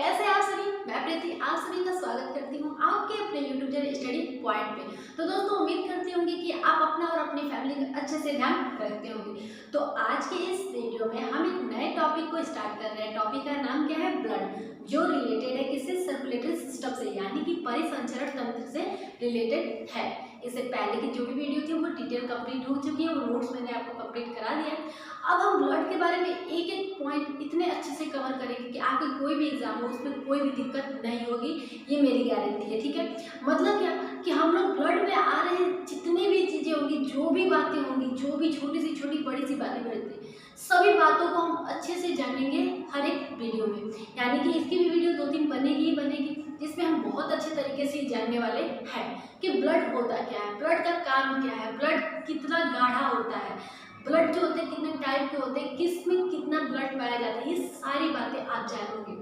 कैसे हैं आप सभी। मैं प्रीति आप सभी का स्वागत करती हूँ आपके अपने यूट्यूब चैनल स्टडी पॉइंट पे। तो दोस्तों उम्मीद करती होंगी कि आप अपना और अपनी फैमिली का अच्छे से ध्यान रखते होंगे। तो आज के इस वीडियो में हम एक नए टॉपिक को स्टार्ट कर रहे हैं। टॉपिक का नाम क्या है? ब्लड, जो रिलेटेड है किससे? सर्कुलेटरी सिस्टम से, यानी कि परिसंचरण तंत्र से रिलेटेड है। इससे पहले की जो भी वीडियो थी वो डिटेल कंप्लीट हो चुकी है, वो नोट्स मैंने आपको कंप्लीट करा दिया है। अब हम ब्लड के बारे में एक एक पॉइंट इतने अच्छे से कवर करेंगे कि आपके कोई भी एग्जाम हो उसमें कोई भी दिक्कत नहीं होगी, ये मेरी गारंटी है। ठीक है, मतलब क्या कि हम लोग ब्लड में आ रहे जितनी भी चीज़ें होंगी, जो भी बातें होंगी, जो भी छोटी सी छोटी बड़ी सी बातें बढ़ती सभी बातों को हम अच्छे से जानेंगे हर एक वीडियो में। यानी कि इसकी भी वीडियो 2-3 बनेगी ही बनेगी, जिसमें हम बहुत अच्छे तरीके से जानने वाले हैं कि ब्लड होता क्या है, ब्लड का काम क्या है, ब्लड कितना गाढ़ा होता है, ब्लड जो होते हैं कितने टाइप के होते हैं, किस में कितना ब्लड पाया जाता है, ये सारी बातें आप जानोगे।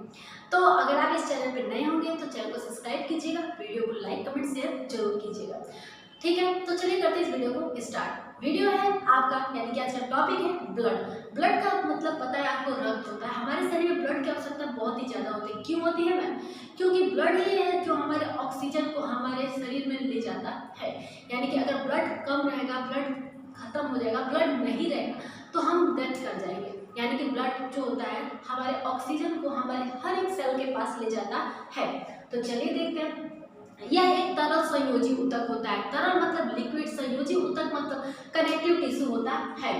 तो अगर आप इस चैनल पर नए होंगे तो चैनल को सब्सक्राइब कीजिएगा, वीडियो को लाइक कमेंट शेयर जरूर कीजिएगा। ठीक है, तो चलिए करते हैं इस वीडियो को स्टार्ट। वीडियो है आपका, यानी कि आज का टॉपिक है ब्लड। ब्लड का मतलब पता है आपको, रक्त होता है। हमारे शरीर में ब्लड की आवश्यकता बहुत ही ज़्यादा होती है। क्यों होती है मैम? क्योंकि ब्लड ही है जो हमारे ऑक्सीजन को हमारे शरीर में ले जाता है। यानी कि अगर ब्लड कम रहेगा, ब्लड खत्म हो जाएगा, ब्लड नहीं रहेगा तो हम डेथ कर जाएंगे। यानी कि ब्लड जो होता है हमारे ऑक्सीजन को हमारे हर एक सेल के पास ले जाता है। तो चलिए देखते हैं। यह एक तरल संयोजी ऊतक होता है। तरल मतलब लिक्विड, संयोजी ऊतक मतलब कनेक्टिव टिश्यू होता है।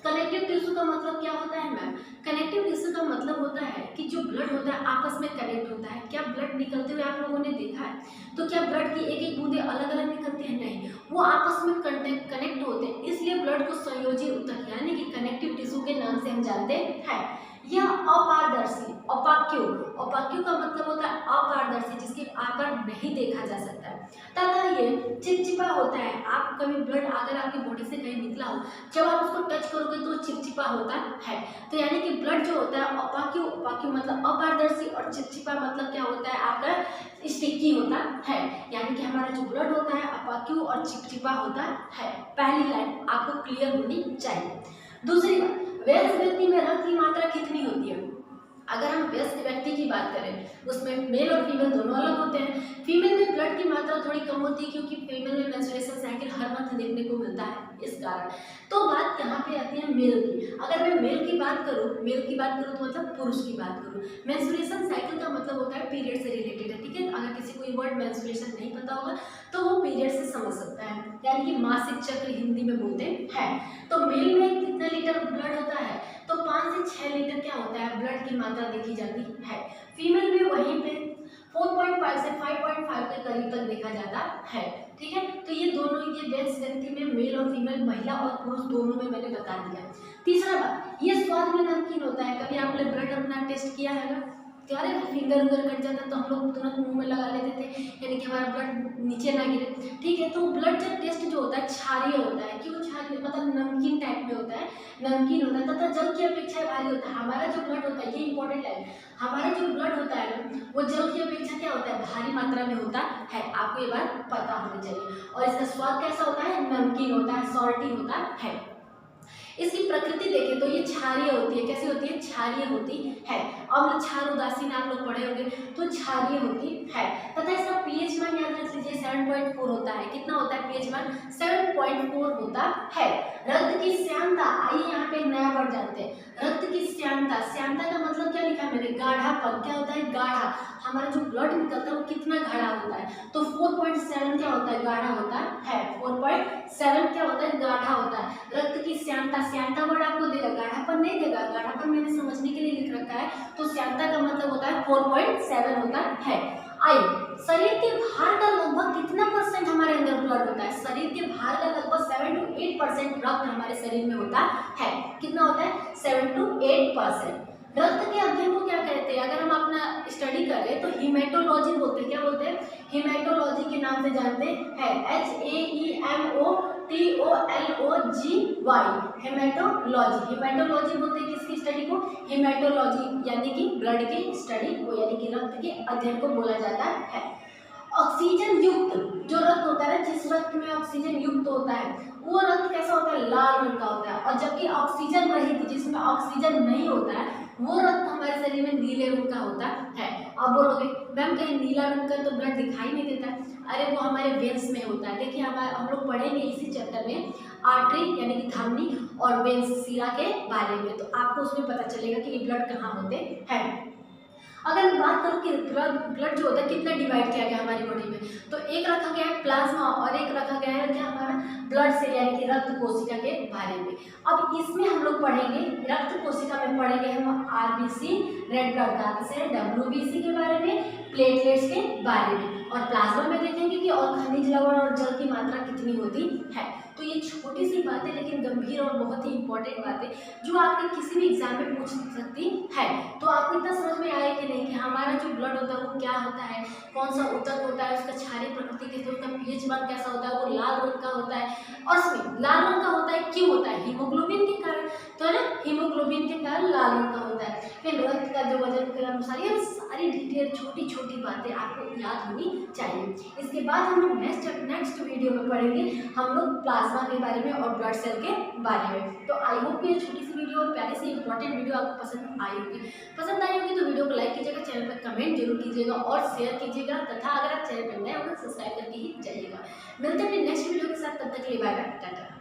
कनेक्टिव टिश्यू का मतलब क्या होता है मैम? कनेक्टिव टिश्यू का मतलब होता है कि जो ब्लड होता है आपस में कनेक्ट होता है। क्या ब्लड निकलते हुए आप लोगों ने देखा है? तो क्या ब्लड की एक एक बूंदे अलग अलग निकलती है? नहीं, वो आपस में कनेक्ट होते हैं। इसलिए ब्लड को संयोजी ऊतक यानी कि कनेक्टिव टिश्यू के नाम से हम जानते हैं। यह अपारदर्शी, ओपाक्यू, ओपाक्यू का मतलब होता है अपारदर्शी, जिसके आकार नहीं देखा जा सकता है, तथा ये चिपचिपा होता है। आप कभी ब्लड अगर आपकी बॉडी से कहीं निकला हो, जब आप उसको टच करोगे तो चिपचिपा होता है। तो यानी कि ब्लड जो होता है ओपाक्यू, ओपाक्यू मतलब अपारदर्शी, और चिपचिपा मतलब क्या होता है आपका? स्टिकी होता है। यानी कि हमारा जो ब्लड होता है ओपाक्यू और चिपचिपा होता है। पहली लाइन आपको क्लियर होनी चाहिए। दूसरी बात, वयस्क व्यक्ति में रक्त की मात्रा कितनी होती है? अगर हम वयस्क व्यक्ति की बात करें उसमें मेल और फीमेल दोनों अलग होते हैं। फीमेल में ब्लड की मात्रा थोड़ी कम होती है क्योंकि फीमेल में मेंस्ट्रुएशन साइकिल हर मंथ देखने को मिलता है, इस कारण। तो बात यहाँ पे आती है मेल की। अगर मैं मेल की बात करूँ तो मतलब पुरुष की बात करूँ, मेंस्ट्रुएशन साइकिल का मतलब होता है पीरियड से रिलेटेड है। ठीक है, अगर किसी को ये वर्ड मेंस्ट्रुएशन नहीं पता होगा तो वो पीरियड से समझ सकता है, यानी कि मासिक चक्र हिंदी में बोलते हैं। तो मेल में कितने लीटर ब्लड होता है? तो 5 से 6 लीटर क्या होता है ब्लड की मात्रा देखी जाती है। फीमेल में वहीं पे 4.5 से 5.5 के करीब तक देखा जाता है। ठीक है, तो ये दोनों, ये वयस्क व्यक्ति में मेल और फीमेल, महिला और पुरुष दोनों में मैंने बता दिया। तीसरा बात, ये स्वाद में नमकीन होता है। कभी आपने ब्लड अपना टेस्ट किया है ना? क्या रे, फिंगर उंगर कट जाता तो हम लोग तुरंत मुंह में लगा लेते थे, यानी कि हमारा ब्लड नीचे ना गिरे। ठीक है, तो ब्लड टेस्ट जो होता है क्षारीय होता है। क्यों क्षारीय? मतलब नमकीन टाइप में होता है, नमकीन होता है तथा जल की अपेक्षा भारी होता है। हमारा जो ब्लड होता है, ये इंपॉर्टेंट है, हमारा जो ब्लड होता है ना वो जल की अपेक्षा क्या होता है? भारी मात्रा में होता है। आपको ये बात पता होनी चाहिए। और इसका स्वाद कैसा होता है? नमकीन होता है, सॉल्टी होता है। इसकी प्रकृति देखें तो ये क्षारीय होती है। कैसी होती है? क्षारीय होती है। अम्ल, क्षार, उदासीन आप लोग पढ़े होंगे, तो क्षारीय होती है। तथा इसका पीएच मान याद रख लीजिए 7.4 होता है। कितना होता है पीएच मान? 7.4 होता है। रक्त की श्यानता, आइए यहाँ पे नया वर्ड जानते हैं। रक्त की श्यानता, श्यानता का मतलब क्या लिखा है मैंने? गाढ़ापन। क्या होता है? गाढ़ा। हमारा जो ब्लड निकलता है वो कितना गाढ़ा होता है? तो 4.7 क्या होता है? गाढ़ा होता है। 4.7 क्या होता है? गाढ़ा होता है। रक्त की श्यानता, श्यानता वर्ड आपको देगा, गाढ़ापन नहीं देगा। गाढ़ापन मैंने समझने के लिए लिख रखा है, तो श्यानता का मतलब होता है 4.7 होता है। आइए, शरीर के भार का लगभग कितना परसेंट हमारे अंदर ब्लड होता है? शरीर के भार का लगभग 7 to 8% रक्त हमारे शरीर में होता है। कितना होता है? 7 to 8%। रक्त के अध्ययन को क्या कहते हैं? अगर हम अपना स्टडी कर रहे तो हीमेटोलॉजी बोलते हैं। क्या बोलते हैं? हीमेटोलॉजी के नाम से जानते हैं। HAEMOTOLOGY, haematology. हेमेटोलॉजी बोलते हैं किसकी स्टडी को? हेमेटोलॉजी, यानी कि ब्लड की स्टडी को, यानी कि रक्त के अध्ययन को बोला जाता है। ऑक्सीजन युक्त जो रक्त होता है, जिस रक्त में ऑक्सीजन युक्त होता है वो रक्त कैसा होता है? लाल रंग का होता है। और जबकि ऑक्सीजन रहित, जिसमें ऑक्सीजन नहीं होता है, वो रक्त हमारे शरीर में नीले रंग का होता है। अब बोलोगे मैम कहीं नीला रंग का तो ब्लड दिखाई नहीं देता है। अरे वो हमारे वेन्स में होता है। देखिए हम लोग पढ़ेंगे इसी चैप्टर में आर्टरी यानी कि धमनी और वेन्स शिरा के बारे में, तो आपको उसमें पता चलेगा कि ये ब्लड कहाँ होते हैं। अगर मैं बात करूँ कि ब्लड जो होता है कितना डिवाइड किया गया हमारी बॉडी में, तो एक रखा गया है प्लाज्मा और एक रखा गया है क्या हमारा ब्लड सेल यानी कि रक्त कोशिका के बारे में। अब इसमें हम लोग पढ़ेंगे रक्त कोशिका में पढ़ेंगे हम RBC red blood cell WBC के बारे में, प्लेटलेट्स के बारे में, और प्लाज्मा में देखेंगे कि और खनिज लवण और जल की मात्रा कितनी होती है। तो ये छोटी सी बातें लेकिन गंभीर और बहुत ही इंपॉर्टेंट बातें जो आपके किसी भी एग्जाम में पूछ सकती है। तो आपको इतना समझ में आया कि नहीं कि हमारा जो ब्लड होता है वो क्या होता है, कौन सा ऊतक होता है, उसका क्षारीय प्रकृति कैसे होता है, पीएच मान कैसा होता है, वो लाल रंग का होता है, और इसमें लाल रंग का होता है क्यों होता है, हीमोग्लोबिन के कारण, तो है ना, हीमोग्लोबिन के कारण लाल रंग का होता है। फिर रक्त का जो वजन के अनुसार, ये सारी डिटेल छोटी छोटी बातें आपको याद होनी चाहिए। इसके बाद हम लोग नेक्स्ट वीडियो में पढ़ेंगे हम लोग प्लाज्मा के बारे में और ब्लड सेल के बारे में। तो आई होप ये छोटी सी वीडियो और प्यारी सी इंपॉर्टेंट वीडियो आपको पसंद आई होगी। पसंद आई होगी तो वीडियो को लाइक कीजिएगा, चैनल पर कमेंट जरूर कीजिएगा और शेयर कीजिएगा, तथा अगर आप चैनल पर नए हो तो सब्सक्राइब करके ही जाइएगा। मिलते हैं नेक्स्ट वीडियो के साथ, तब तक के लिए बाय बाय, टाटा।